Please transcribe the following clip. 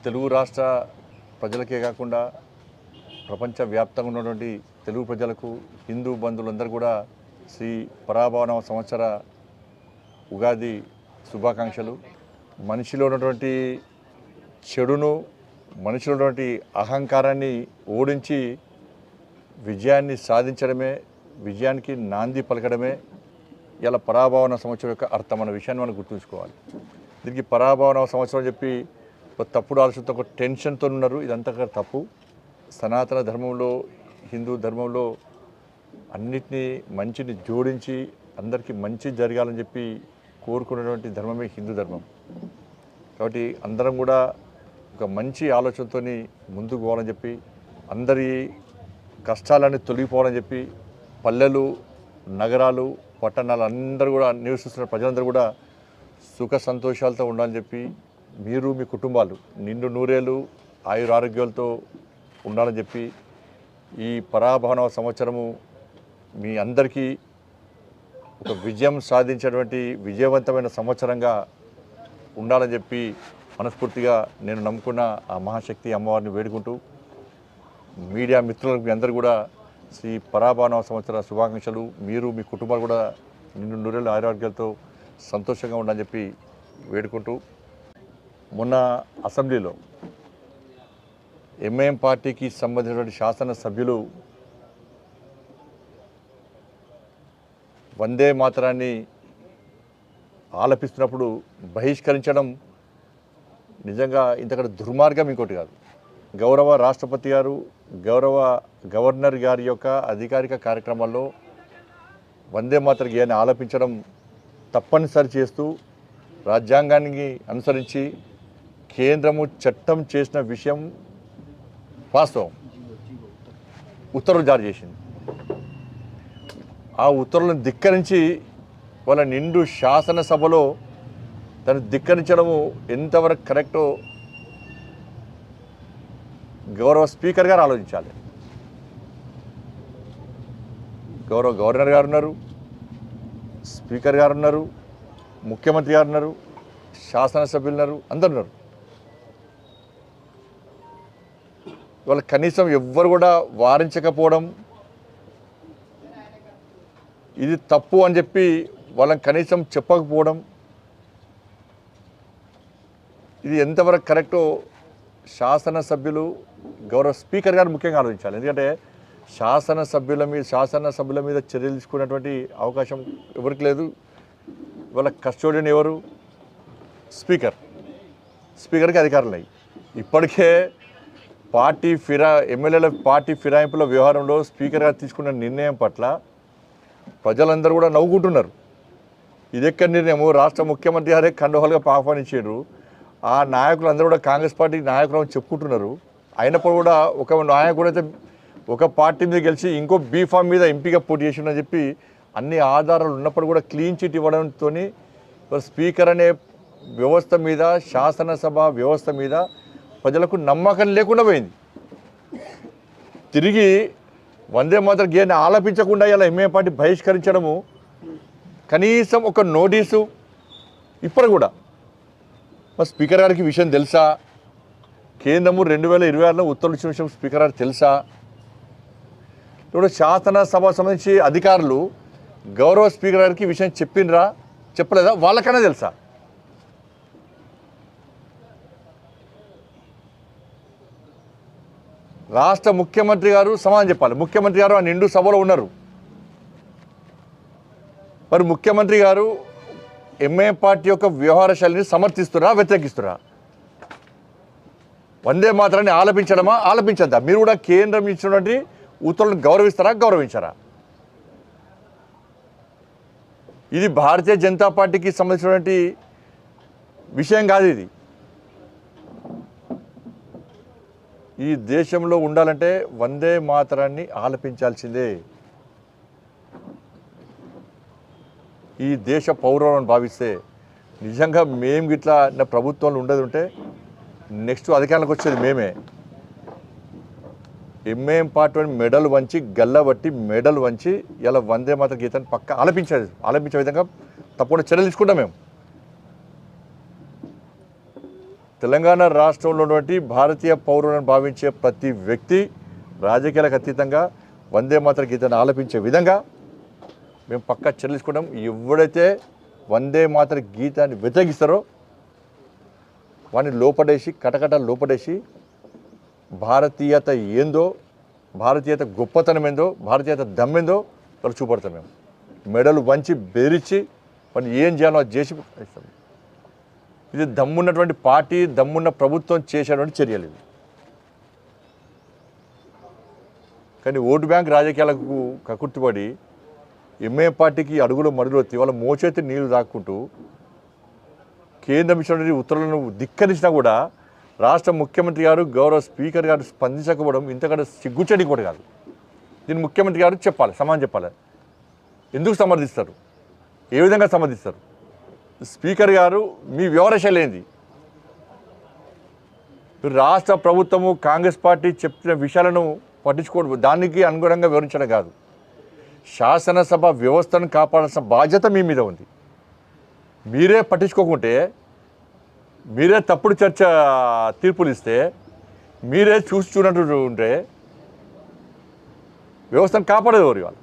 తెలుగు రాష్ట్ర ప్రజలకే కాకుండా ప్రపంచవ్యాప్తంగా ఉన్నటువంటి తెలుగు ప్రజలకు హిందూ బంధువులందరూ కూడా శ్రీ పరాభవనవ సంవత్సర ఉగాది శుభాకాంక్షలు. మనిషిలో ఉన్నటువంటి చెడును, మనిషిలో ఉన్నటువంటి అహంకారాన్ని ఓడించి విజయాన్ని సాధించడమే, విజయానికి నాంది పలకడమే ఇలా పరాభవన సంవత్సరం యొక్క అర్థం అన్న విషయాన్ని మనం గుర్తుంచుకోవాలి. దీనికి పరాభవన సంవత్సరం చెప్పి ఒక తప్పుడు ఆలోచనతో, ఒక టెన్షన్తో ఉన్నారు. ఇదంతా తప్పు. సనాతన ధర్మంలో, హిందూ ధర్మంలో అన్నిటినీ మంచిని జోడించి అందరికీ మంచి జరగాలని చెప్పి కోరుకున్నటువంటి ధర్మమే హిందూ ధర్మం. కాబట్టి అందరం కూడా ఒక మంచి ఆలోచనతో ముందుకు పోవాలని చెప్పి, అందరి కష్టాలన్నీ తొలగిపోవాలని చెప్పి, పల్లెలు, నగరాలు, పట్టణాలు అందరూ కూడా నివసిస్తున్న ప్రజలందరూ కూడా సుఖ సంతోషాలతో ఉండాలని చెప్పి, మీరు మీ కుటుంబాలు నిండు నూరేళ్ళు ఆయురారోగ్యాలతో ఉండాలని చెప్పి, ఈ పరాభవన సంవత్సరము మీ అందరికీ ఒక విజయం సాధించేటువంటి విజయవంతమైన సంవత్సరంగా ఉండాలని చెప్పి మనస్ఫూర్తిగా నేను నమ్ముకున్న ఆ మహాశక్తి అమ్మవారిని వేడుకుంటూ, మీడియా మిత్రులకు మీ అందరూ కూడా శ్రీ పరాభవన సంవత్సర శుభాకాంక్షలు. మీరు మీ కుటుంబాలు కూడా నిండు నూరేళ్ళు ఆరోగ్యాలతో సంతోషంగా ఉండాలని చెప్పి వేడుకుంటూ, మొన్న అసెంబ్లీలో ఎంఐఎం పార్టీకి సంబంధించినటువంటి శాసనసభ్యులు వందే మాతరాన్ని ఆలపిస్తున్నప్పుడు బహిష్కరించడం నిజంగా ఇంతకంటే దుర్మార్గం ఇంకోటి కాదు. గౌరవ రాష్ట్రపతి గారు, గౌరవ గవర్నర్ గారి యొక్క అధికారిక కార్యక్రమాల్లో వందే మాతర గేయాన్ని ఆలపించడం తప్పనిసరి చేస్తూ రాజ్యాంగాన్ని అనుసరించి కేంద్రము చట్టం చేసిన విషయం వాస్తవం. ఉత్తర్వులు జారీ చేసింది. ఆ ఉత్తర్వులను ధిక్కరించి వాళ్ళ నిండు శాసనసభలో దాన్ని ధిక్కరించడము ఎంతవరకు కరెక్టో గౌరవ స్పీకర్ గారు ఆలోచించాలి. గౌరవ గవర్నర్ గారు ఉన్నారు, స్పీకర్ గారు ఉన్నారు, ముఖ్యమంత్రి గారు ఉన్నారు, శాసనసభ్యులు ఉన్నారు, అందరు ఉన్నారు. వాళ్ళ కనీసం ఎవ్వరు కూడా వారించకపోవడం, ఇది తప్పు అని చెప్పి వాళ్ళని కనీసం చెప్పకపోవడం, ఇది ఎంతవరకు కరెక్టో శాసనసభ్యులు, గౌరవ స్పీకర్ గారు ముఖ్యంగా ఆలోచించాలి. ఎందుకంటే శాసనసభ్యుల మీద చర్యలు తీసుకునేటువంటి అవకాశం ఎవరికి లేదు. వాళ్ళ కస్టోడియన్ ఎవరు? స్పీకర్కి అధికారం లేదు. ఇప్పటికే ఎమ్మెల్యేల పార్టీ ఫిరాయింపుల వ్యవహారంలో స్పీకర్ గారు తీసుకున్న నిర్ణయం పట్ల ప్రజలందరూ కూడా నవ్వుకుంటున్నారు. ఇది ఎక్కడి నిర్ణయము? రాష్ట్ర ముఖ్యమంత్రి గారే కండోహాలుగా ఆహ్వానించారు. ఆ నాయకులందరూ కూడా కాంగ్రెస్ పార్టీ నాయకులు అని చెప్పుకుంటున్నారు. అయినప్పుడు కూడా ఒక నాయకుడు అయితే ఒక పార్టీ మీద గెలిచి ఇంకో బీఫామ్ మీద ఎంపీగా పోటీ చేసిందని చెప్పి అన్ని ఆధారాలు ఉన్నప్పుడు కూడా క్లీన్ చిట్ ఇవ్వడంతో స్పీకర్ అనే వ్యవస్థ మీద, శాసనసభ వ్యవస్థ మీద ప్రజలకు నమ్మకం లేకుండా పోయింది. తిరిగి వందే మాతర గేయాన్ని ఆలపించకుండా ఇలా ఎంఏ పార్టీ బహిష్కరించడము, కనీసం ఒక నోటీసు ఇప్పుడు కూడా మరి స్పీకర్ గారికి విషయం తెలుసా? కేంద్రము 2026లో ఉత్తర్వులు ఇచ్చిన విషయం స్పీకర్ గారికి తెలుసా? ఇప్పుడు శాసనసభ సంబంధించి అధికారులు గౌరవ స్పీకర్ గారికి విషయం చెప్పినరా, చెప్పలేదా? వాళ్ళకన్నా తెలుసా? రాష్ట్ర ముఖ్యమంత్రి గారు సమాధానం చెప్పాలి. ముఖ్యమంత్రి గారు ఆ నిండు సభలో ఉన్నారు. మరి ముఖ్యమంత్రి గారు ఎంఏ పార్టీ యొక్క వ్యవహార శైలిని సమర్థిస్తురా, వ్యతిరేకిస్తురా? వందే మాతరాన్ని ఆలపించడమా, ఆలపించద్దా? మీరు కూడా కేంద్రం ఇచ్చినటువంటి ఉత్తర్వులను గౌరవిస్తారా, గౌరవించారా? ఇది భారతీయ జనతా పార్టీకి సంబంధించినటువంటి విషయం కాదు. ఇది ఈ దేశంలో ఉండాలంటే వందే మాతరాన్ని ఆలపించాల్సిందే. ఈ దేశ పౌరులను భావిస్తే నిజంగా మేము ఇట్లా ప్రభుత్వంలో ఉండేది ఉంటే నెక్స్ట్ అధికారంలోకి వచ్చేది మేమే. ఎంఏఎం పార్టీ మెడల్ వంచి, గల్లబట్టి మెడల్ వంచి ఇలా వందే మాతర గీతాన్ని పక్క ఆలపించే విధంగా తప్పకుండా చర్యలు తీసుకుంటాం మేము. తెలంగాణ రాష్ట్రంలో ఉన్నటువంటి భారతీయ పౌరులను భావించే ప్రతి వ్యక్తి రాజకీయాలకు అతీతంగా వందే మాతర గీతాన్ని ఆలపించే విధంగా మేము పక్కా చెల్లించుకుంటాం. ఎవడైతే వందే మాతర గీతాన్ని వ్యతిరేకిస్తారో వాడిని లోపడేసి కటకట లోపడేసి భారతీయత ఏందో, భారతీయత గొప్పతనం ఏందో, భారతీయత దమ్మేందో వాళ్ళు చూపడతాం. మేము మెడలు వంచి బెదిరించి వాడిని ఏం చేయాలో అది చేసి ఇస్తాం. ఇది దమ్మున్నటువంటి పార్టీ, దమ్మున్న ప్రభుత్వం చేసేటువంటి చర్యలు ఇవి. కానీ ఓటు బ్యాంక్ రాజకీయాలకు కకుర్తిపడి ఎంఏ పార్టీకి అడుగులో మడుగులో వాళ్ళ మోచేతి నీళ్లు దాక్కుంటూ కేంద్రం ఇచ్చినటువంటి ఉత్తర్వులను ధిక్కరించినా కూడా రాష్ట్ర ముఖ్యమంత్రి గారు, గౌరవ స్పీకర్ గారు స్పందించకపోవడం ఇంతకంటే సిగ్గుచెడి కూడా కాదు. దీన్ని ముఖ్యమంత్రి గారు చెప్పాలి, సమాధానం చెప్పాలి. ఎందుకు సమర్థిస్తారు, ఏ విధంగా సమర్థిస్తారు? స్పీకర్ గారు మీ వివరశైలి ఏంది? రాష్ట్ర ప్రభుత్వము కాంగ్రెస్ పార్టీ చెప్పిన విషయాలను పట్టించుకోవడం, దానికి అనుగుణంగా వివరించడం కాదు. శాసనసభ వ్యవస్థను కాపాడాల్సిన బాధ్యత మీ మీద ఉంది. మీరే పట్టించుకోకుంటే, మీరే తప్పుడు తీర్పులు ఇస్తే, మీరే చూసి చూడట్టు ఉంటే వ్యవస్థను కాపాడేవారు ఇవాళ.